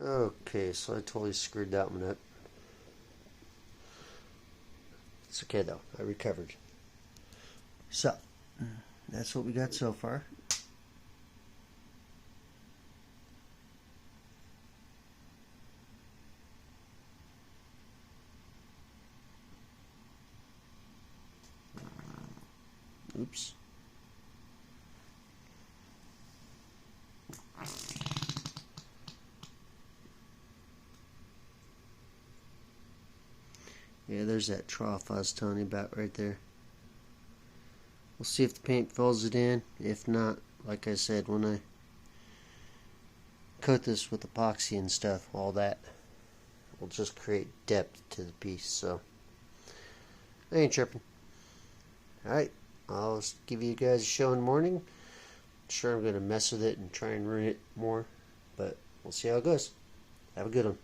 Okay, so I totally screwed that one up. It's okay though, I recovered. So, that's what we got so far. Oops. Yeah, there's that trough I was telling you about right there. We'll see if the paint fills it in. If not, like I said, when I coat this with epoxy and stuff, all that will just create depth to the piece. So, I ain't tripping. Alright, I'll give you guys a show in the morning. Sure, I'm going to mess with it and try and ruin it more, but we'll see how it goes. Have a good one.